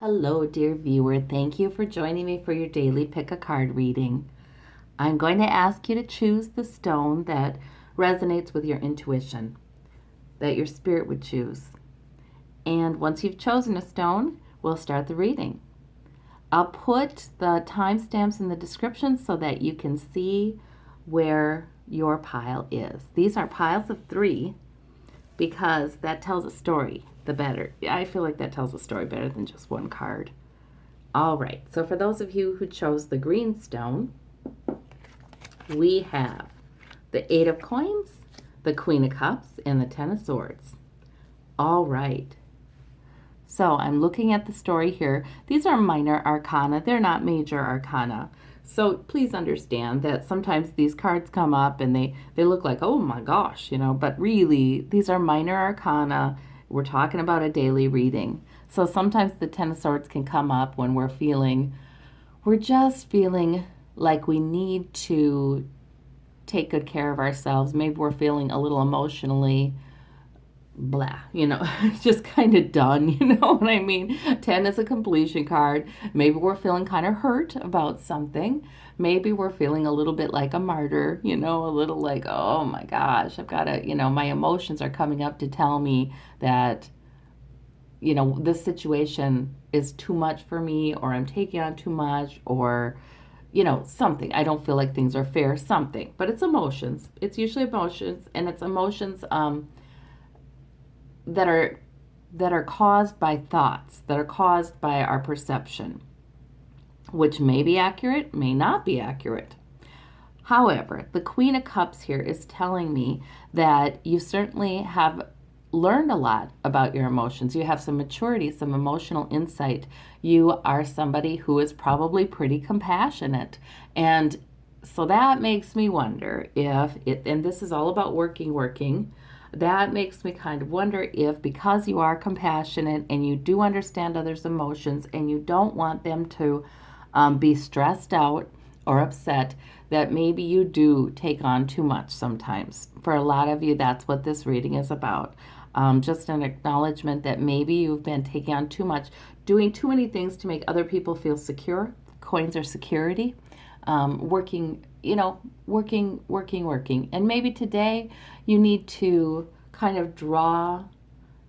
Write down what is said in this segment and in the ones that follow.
Hello, dear viewer. Thank you for joining me for your daily pick a card reading. I'm going to ask you to choose the stone that resonates with your intuition, that your spirit would choose. And once you've chosen a stone, we'll start the reading. I'll put the timestamps in the description so that you can see where your pile is. These are piles of 3 because that tells a story the better. I feel like that tells a story better than just one card. All right, so for those of you who chose the green stone, we have the 8 of Coins, the Queen of Cups, and the 10 of Swords. All right. So I'm looking at the story here. These are minor arcana. They're not major arcana. So please understand that sometimes these cards come up and they look like, oh my gosh, but really these are minor arcana. We're talking about a daily reading. So sometimes the 10 of Swords can come up when we're just feeling like we need to take good care of ourselves. Maybe we're feeling a little emotionally blah, just kind of done, you know what I mean? 10 is a completion card. Maybe we're feeling kind of hurt about something. Maybe we're feeling a little bit like a martyr, a little like, oh my gosh, I've got to, my emotions are coming up to tell me that, this situation is too much for me, or I'm taking on too much, or, something. I don't feel like things are fair, something. But it's emotions. It's usually emotions, and it's emotions, that are caused by thoughts, that are caused by our perception, which may be accurate, may not be accurate. However, the Queen of Cups here is telling me that you certainly have learned a lot about your emotions. You have some maturity, some emotional insight. You are somebody who is probably pretty compassionate. And so that makes me wonder and this is all about working, that makes me kind of wonder if, because you are compassionate and you do understand others' emotions and you don't want them to be stressed out or upset, that maybe you do take on too much sometimes. For a lot of you, that's what this reading is about. Just an acknowledgement that maybe you've been taking on too much, doing too many things to make other people feel secure. Coins are security. Working. And maybe today you need to kind of draw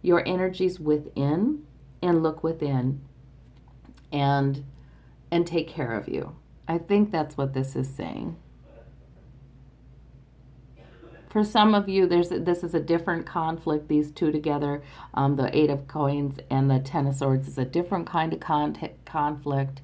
your energies within and look within and take care of you. I think that's what this is saying. For some of you, this is a different conflict, these two together. The 8 of Coins and the 10 of Swords is a different kind of conflict.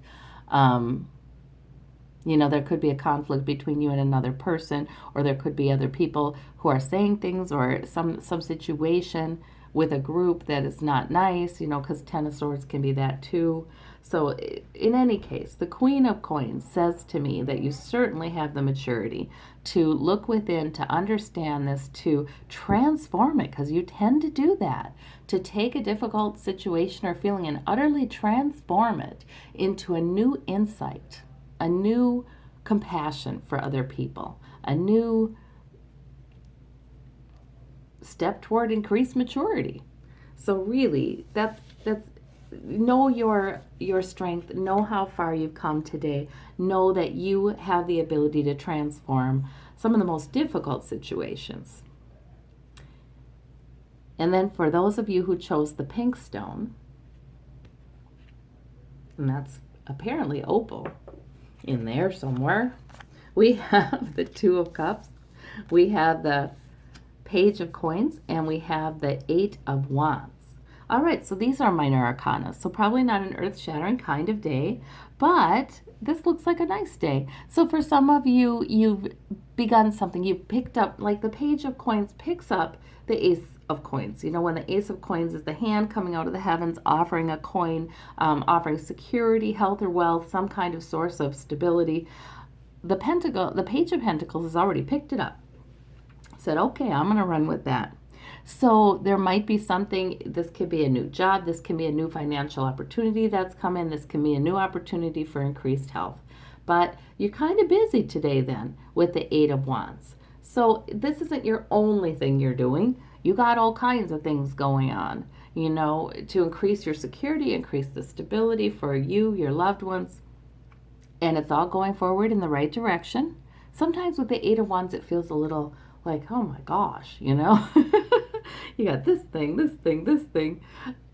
There could be a conflict between you and another person, or there could be other people who are saying things, or some situation with a group that is not nice, because 10 of Swords can be that too. So in any case, the Queen of Coins says to me that you certainly have the maturity to look within, to understand this, to transform it, because you tend to do that, to take a difficult situation or feeling and utterly transform it into a new insight, a new compassion for other people, a new step toward increased maturity. So really, that's know your strength, know how far you've come today, know that you have the ability to transform some of the most difficult situations. And then for those of you who chose the pink stone, and that's apparently opal in there somewhere, we have the 2 of Cups, we have the Page of Coins, and we have the 8 of Wands. All right, so these are minor arcana, so probably not an earth-shattering kind of day, but this looks like a nice day. So for some of you, you've begun something. You've picked up, like the Page of Coins picks up the Ace of Coins. When the Ace of Coins is the hand coming out of the heavens, offering a coin, offering security, health, or wealth, some kind of source of stability. The Page of Pentacles has already picked it up. Said, okay, I'm going to run with that. So there might be something, this could be a new job, this can be a new financial opportunity that's come in, this can be a new opportunity for increased health. But you're kind of busy today then with the 8 of Wands. So this isn't your only thing you're doing. You got all kinds of things going on. to increase your security, increase the stability for you, your loved ones. And it's all going forward in the right direction. Sometimes with the Eight of Wands, it feels a little like, oh my gosh, you got this thing, this thing, this thing.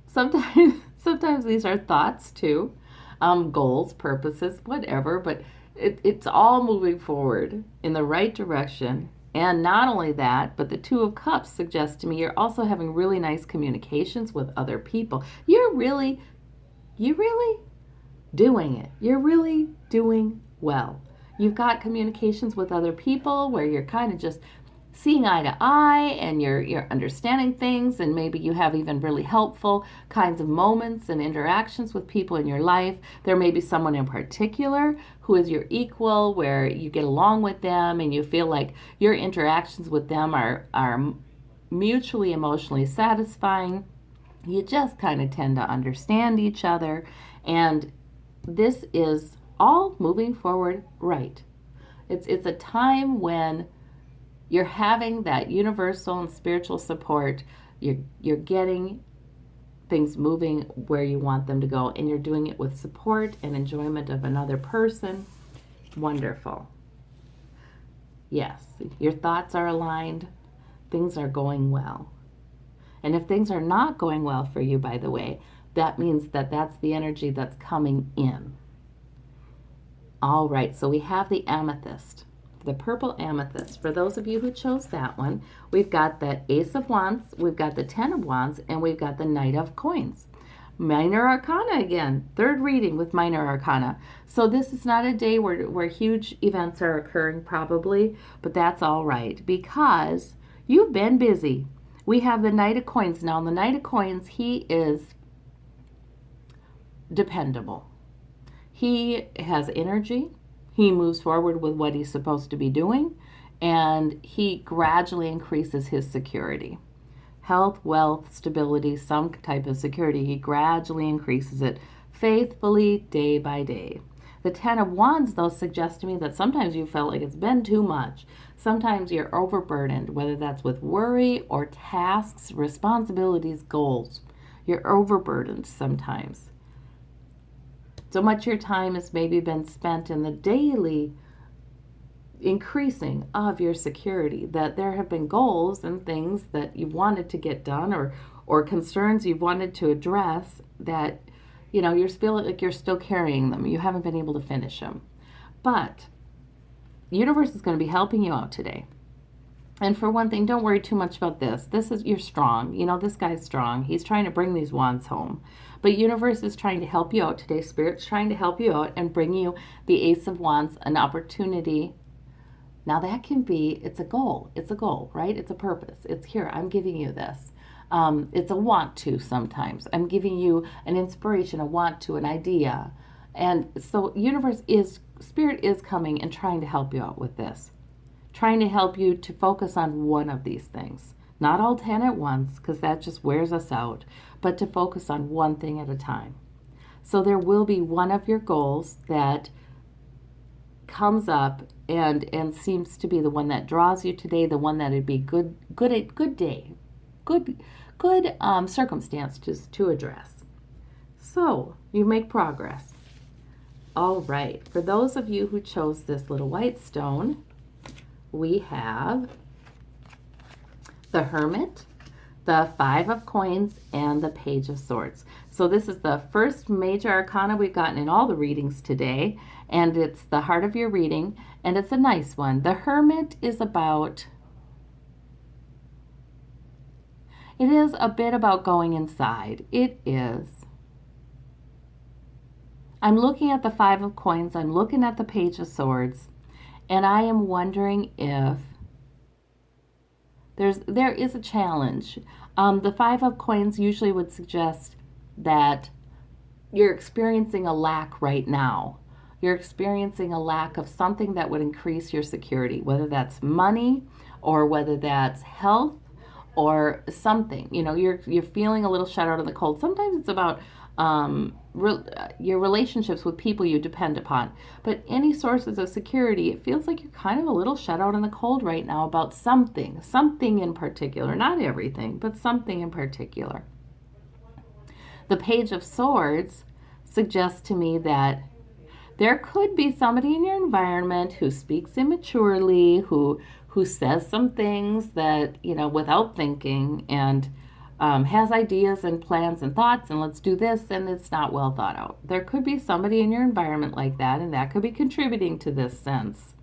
Sometimes these are thoughts too, goals, purposes, whatever, but it's all moving forward in the right direction. And not only that, but the Two of Cups suggests to me you're also having really nice communications with other people. You're really doing it. You're really doing well. You've got communications with other people where you're kind of just seeing eye to eye, and you're understanding things, and maybe you have even really helpful kinds of moments and interactions with people in your life. There may be someone in particular who is your equal, where you get along with them and you feel like your interactions with them are mutually emotionally satisfying. You just kind of tend to understand each other, and this is all moving forward right. It's a time when you're having that universal and spiritual support. You're getting things moving where you want them to go, and you're doing it with support and enjoyment of another person. Wonderful. Yes, your thoughts are aligned. Things are going well. And if things are not going well for you, by the way, that means that that's the energy that's coming in. All right, so we have the amethyst. The purple amethyst. For those of you who chose that one, we've got the Ace of Wands, we've got the Ten of Wands, and we've got the Knight of Coins. Minor Arcana again, third reading with Minor Arcana. So this is not a day where huge events are occurring probably, but that's all right because you've been busy. We have the Knight of Coins. Now, the Knight of Coins, he is dependable. He has energy. He moves forward with what he's supposed to be doing, and he gradually increases his security. Health, wealth, stability, some type of security. He gradually increases it faithfully day by day. The Ten of Wands, though, suggests to me that sometimes you felt like it's been too much. Sometimes you're overburdened, whether that's with worry or tasks, responsibilities, goals. You're overburdened sometimes. So much of your time has maybe been spent in the daily increasing of your security, that there have been goals and things that you wanted to get done, or concerns you wanted to address that, you're feeling like you're still carrying them. You haven't been able to finish them. But the universe is going to be helping you out today. And for one thing, don't worry too much about this. You're strong. This guy's strong. He's trying to bring these wands home. But universe is trying to help you out today. Spirit's trying to help you out and bring you the Ace of Wands, an opportunity. Now that can be, it's a goal. It's a goal, right? It's a purpose. It's here. I'm giving you this. It's a want to sometimes. I'm giving you an inspiration, a want to, an idea. And so Spirit is coming and trying to help you out with this. Trying to help you to focus on one of these things. Not all 10 at once, because that just wears us out, but to focus on one thing at a time. So there will be one of your goals that comes up and seems to be the one that draws you today, the one that would be good day, good circumstance to address. So you make progress. All right, for those of you who chose this little white stone, we have the Hermit, the Five of Coins, and the Page of Swords. So this is the first major arcana we've gotten in all the readings today, and it's the heart of your reading, and it's a nice one. The Hermit is a bit about going inside. It is. I'm looking at the Five of Coins, I'm looking at the Page of Swords, and I am wondering if there is a challenge. The Five of Coins usually would suggest that you're experiencing a lack right now. You're experiencing a lack of something that would increase your security, whether that's money or whether that's health or something. You're feeling a little shut out in the cold. Sometimes it's about your relationships with people you depend upon. But any sources of security, it feels like you're kind of a little shut out in the cold right now about something in particular. Not everything, but something in particular. The Page of Swords suggests to me that there could be somebody in your environment who speaks immaturely, who says some things that, without thinking, and has ideas and plans and thoughts, and let's do this, and it's not well thought out. There could be somebody in your environment like that, and that could be contributing to this sense.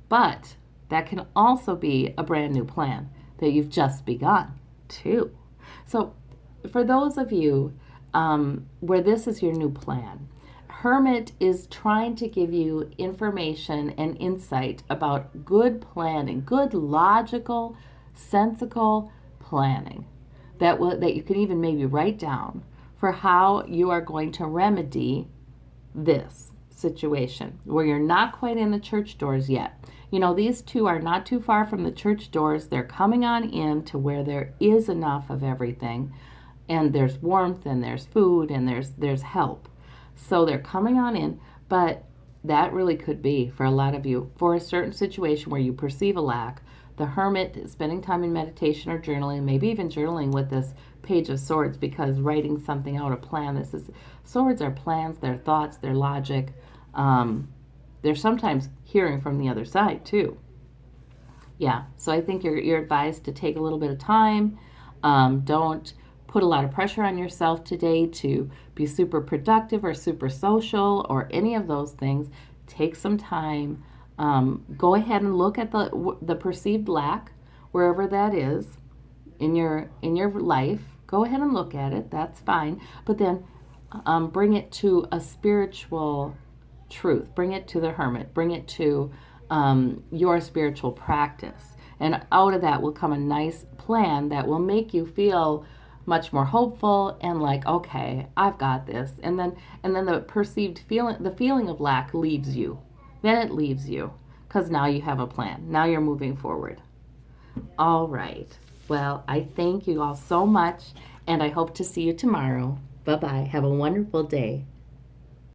But that can also be a brand new plan that you've just begun, too. So for those of you where this is your new plan, Hermit is trying to give you information and insight about good planning, good logical, sensical planning that you can even maybe write down for how you are going to remedy this situation where you're not quite in the church doors yet. These two are not too far from the church doors. They're coming on in to where there is enough of everything, and there's warmth, and there's food, and there's help. So they're coming on in, but that really could be, for a lot of you, for a certain situation where you perceive a lack. The Hermit is spending time in meditation or journaling, maybe even journaling with this Page of Swords, because writing something out, a plan, swords are plans, they're thoughts, they're logic. They're sometimes hearing from the other side too. Yeah, so I think you're advised to take a little bit of time. Don't put a lot of pressure on yourself today to be super productive or super social or any of those things. Take some time. Go ahead and look at the perceived lack, wherever that is in your life. Go ahead and look at it. That's fine. But then bring it to a spiritual truth. Bring it to the Hermit. Bring it to your spiritual practice. And out of that will come a nice plan that will make you feel much more hopeful and like, okay, I've got this. And then the perceived feeling, the feeling of lack leaves you. Then it leaves you because now you have a plan. Now you're moving forward. All right. Well, I thank you all so much, and I hope to see you tomorrow. Bye-bye. Have a wonderful day.